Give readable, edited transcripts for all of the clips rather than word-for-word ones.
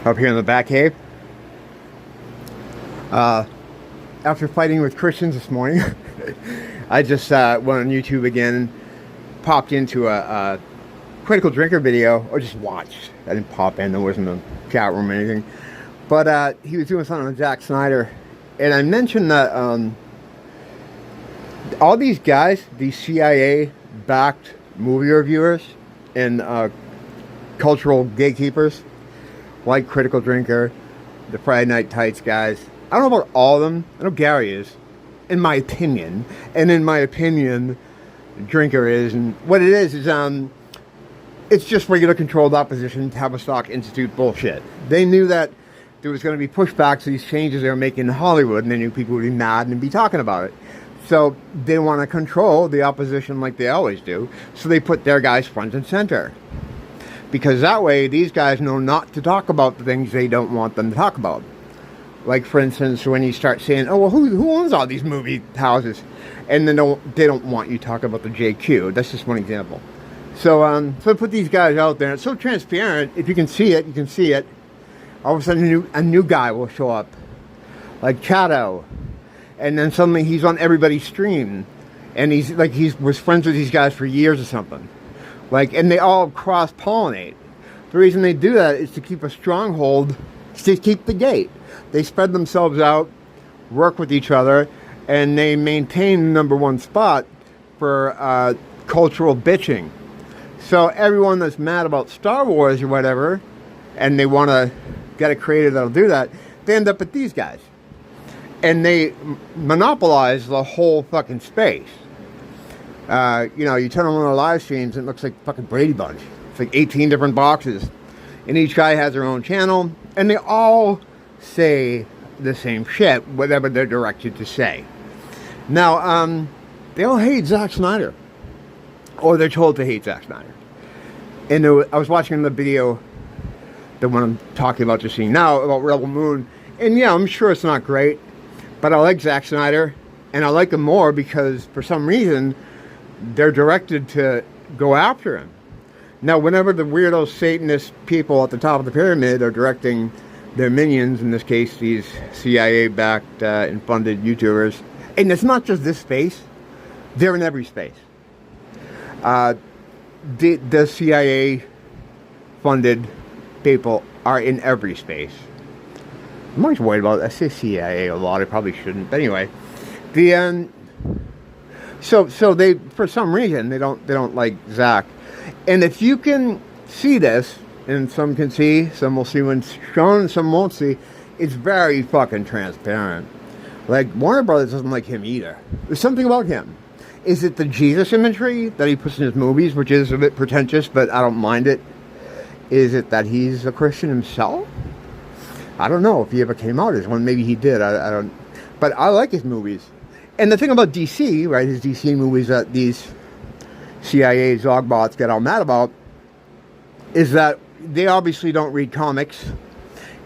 up here in the Batcave. After fighting with Christians this morning, I just went on YouTube again and popped into a critical drinker video, or just watched. I didn't pop in, there wasn't a chat room or anything. But he was doing something with Zack Snyder, and I mentioned that all these guys, these CIA-backed movie reviewers and cultural gatekeepers, like Critical Drinker, the Friday Night Tights guys, I don't know about all of them. I know Gary is, in my opinion. And in my opinion, Drinker is. And what it is it's just regular controlled opposition, Tavistock Institute bullshit. They knew that there was going to be pushback to these changes they were making in Hollywood, and they knew people would be mad and be talking about it. So they want to control the opposition like they always do. So they put their guys front and center. Because that way, these guys know not to talk about the things they don't want them to talk about. Like, for instance, when you start saying, oh, well, who owns all these movie houses? And then they don't want you to talk about the JQ. That's just one example. So so put these guys out there. It's so transparent. If you can see it, you can see it. All of a sudden, a new guy will show up. Like Chato. And then suddenly he's on everybody's stream. And he was friends with these guys for years or something. And they all cross-pollinate. The reason they do that is to keep a stronghold, to keep the gate. They spread themselves out, work with each other, and they maintain the number one spot for cultural bitching. So everyone that's mad about Star Wars or whatever, and they want to get a creator that'll do that, they end up with these guys. And they monopolize the whole fucking space. You turn on one of the live streams and it looks like fucking Brady Bunch. It's like 18 different boxes. And each guy has their own channel. And they all say the same shit, whatever they're directed to say. Now, they all hate Zack Snyder. Or they're told to hate Zack Snyder. And I was watching the video, the one I'm talking about just seeing now, about Rebel Moon. And yeah, I'm sure it's not great. But I like Zack Snyder. And I like him more because, for some reason, they're directed to go after him. Now, whenever the weirdo Satanist people at the top of the pyramid are directing their minions, in this case, these CIA-backed and funded YouTubers, and it's not just this space, they're in every space. The CIA-funded people are in every space. I'm always worried about, I say CIA a lot, I probably shouldn't, but anyway, So they, for some reason, they don't like Zack. And if you can see this, and some can see, some will see when shown, and some won't see, it's very fucking transparent. Like, Warner Brothers doesn't like him either. There's something about him. Is it the Jesus imagery that he puts in his movies, which is a bit pretentious, but I don't mind it? Is it that he's a Christian himself? I don't know if he ever came out as one. Maybe he did. I don't. But I like his movies. And the thing about DC, right, his DC movies that these CIA zogbots get all mad about, is that they obviously don't read comics.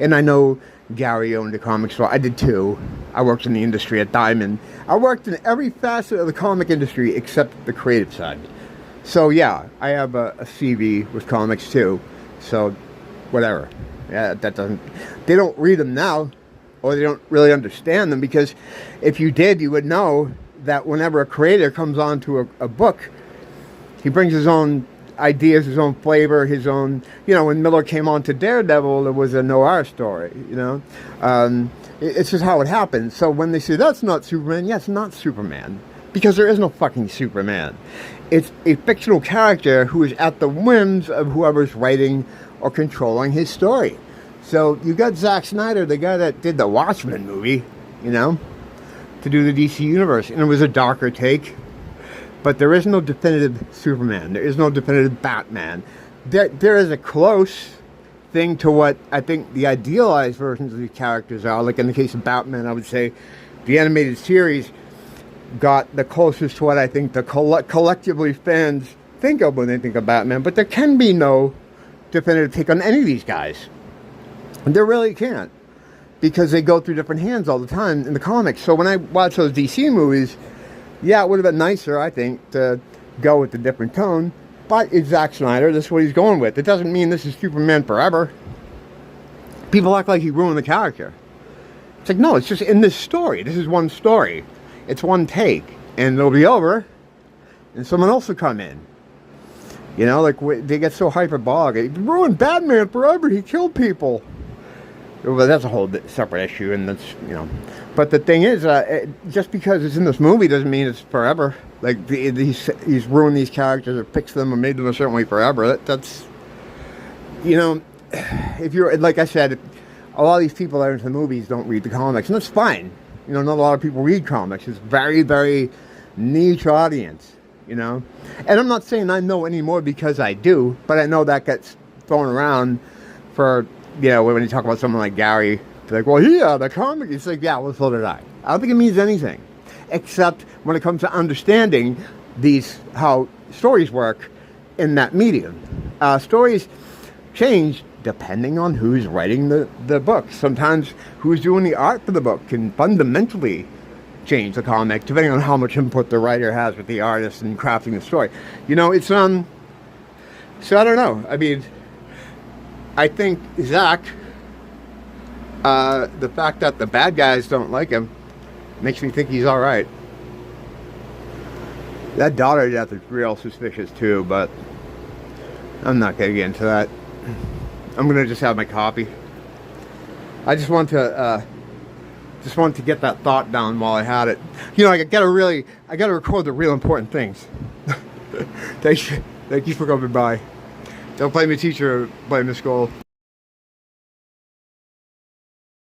And I know Gary owned a comic store. I did too. I worked in the industry at Diamond. I worked in every facet of the comic industry except the creative side. So yeah, I have a CV with comics too. So whatever. Yeah, that doesn't. They don't read them now. Or they don't really understand them, because if you did, you would know that whenever a creator comes onto a book, he brings his own ideas, his own flavor, his own, when Miller came on to Daredevil, it was a noir story, it's just how it happens. So when they say, that's not Superman, yeah, it's not Superman, because there is no fucking Superman. It's a fictional character who is at the whims of whoever's writing or controlling his story. So you got Zack Snyder, the guy that did the Watchmen movie, to do the DC universe. And it was a darker take. But there is no definitive Superman. There is no definitive Batman. There is a close thing to what I think the idealized versions of these characters are. Like in the case of Batman, I would say the animated series got the closest to what I think the collectively fans think of when they think of Batman. But there can be no definitive take on any of these guys. And there really can't, because they go through different hands all the time in the comics. So when I watch those DC movies, yeah, it would have been nicer, I think, to go with a different tone. But it's Zack Snyder. This is what he's going with. It doesn't mean this is Superman forever. people act like he ruined the character. It's like, no, it's just in this story. This is one story. It's one take. And it'll be over, and someone else will come in. You know, like, they get so hyperbolic. He ruined Batman forever. He killed people. Well, that's a whole separate issue, and that's, you know. But the thing is, just because it's in this movie doesn't mean it's forever. Like, he's ruined these characters or fixed them or made them a certain way forever. That's, you know, if you're, like I said, a lot of these people that are into the movies don't read the comics, and that's fine. You know, not a lot of people read comics. It's very, very niche audience, you know. And I'm not saying I know anymore because I do, but I know that gets thrown around for, you know, when you talk about someone like Gary, they're like, well, yeah, the comic. It's like, yeah, well, so did I. I don't think it means anything, except when it comes to understanding how stories work in that medium. Stories change depending on who's writing the book. Sometimes who's doing the art for the book can fundamentally change the comic, depending on how much input the writer has with the artist in crafting the story. You know, it's, so I don't know. I mean, I think Zack, the fact that the bad guys don't like him makes me think he's alright. That daughter death is real suspicious too, but I'm not going to get into that. I'm gonna just have my coffee. I just want to get that thought down while I had it. You know, I gotta record the real important things. Thank you for coming by. Don't blame the teacher, blame the school.